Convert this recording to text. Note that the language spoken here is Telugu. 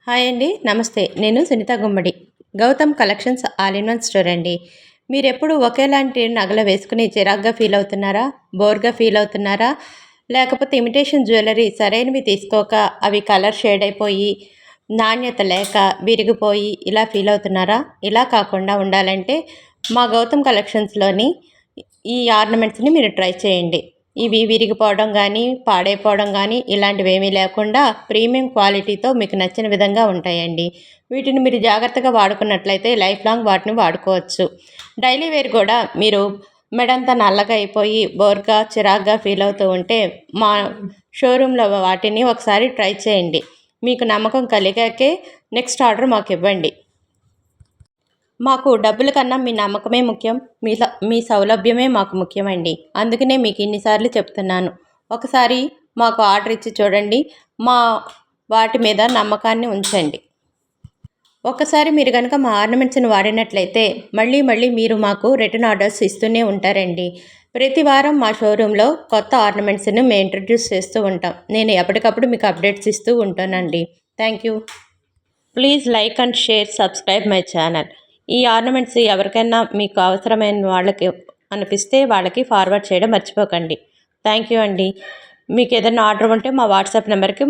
హాయ్ అండి. నమస్తే. నేను Sunitha Gummadi. Gautham collections all in one store అండి. మీరెప్పుడు ఒకేలాంటి నగలు వేసుకుని చిరాగ్గా ఫీల్ అవుతున్నారా? బోర్‌గా ఫీల్ అవుతున్నారా? లేకపోతే ఇమిటేషన్ జ్యువెలరీ సరైనవి తీసుకోక అవి కలర్ షేడ్ అయిపోయి, నాణ్యత లేక, విరిగిపోయి ఇలా ఫీల్ అవుతున్నారా? ఇలా కాకుండా ఉండాలంటే మా గౌతమ్ కలెక్షన్స్‌లోని ఈ ఆర్నమెంట్స్‌ని మీరు ట్రై చేయండి. ఇవి విరిగిపోవడం గానీ, పాడైపోవడం గానీ ఇలాంటివేమీ లేకుండా ప్రీమియం క్వాలిటీతో మీకు నచ్చిన విధంగా ఉంటాయండి. వీటిని మీరు జాగ్రత్తగా వాడుకున్నట్లయితే లైఫ్ లాంగ్ వాటిని వాడుకోవచ్చు. డైలీ వేర్ కూడా మీరు మెడంతా నల్లగా అయిపోయి, బోర్‌గా, చిరాగ్గా ఫీల్ అవుతూ ఉంటే మా షోరూంలో వాటిని ఒకసారి ట్రై చేయండి. మీకు నమ్మకం కలిగాకే నెక్స్ట్ ఆర్డర్ మాకివ్వండి. మాకు డబ్బుల కన్నా మీ నమ్మకమే ముఖ్యం. మీ సౌలభ్యమే మాకు ముఖ్యమండి. అందుకనే మీకు ఇన్నిసార్లు చెప్తున్నాను. ఒకసారి మాకు ఆర్డర్ ఇచ్చి చూడండి. మా వాటి మీద నమ్మకాన్ని ఉంచండి. ఒక్కసారి మీరు కనుక మా ఆర్నమెంట్స్ని వాడినట్లయితే మళ్ళీ మళ్ళీ మీరు మాకు రిటర్న్ ఆర్డర్స్ ఇస్తూనే ఉంటారండి. ప్రతి వారం మా షోరూంలో కొత్త ఆర్నమెంట్స్ని మేము ఇంట్రడ్యూస్ చేస్తూ ఉంటాం. నేను ఎప్పటికప్పుడు మీకు అప్డేట్స్ ఇస్తూ ఉంటానండి. Thank you. Please like and share subscribe my channel. ఈ ఆర్నమెంట్స్ ఎవరికైనా మీకు అవసరమైన వాళ్ళకి అనిపిస్తే వాళ్ళకి ఫార్వర్డ్ చేయడం మర్చిపోకండి. థ్యాంక్ యూ అండి. మీకు ఏదైనా ఆర్డర్ ఉంటే మా వాట్సాప్ నెంబర్కి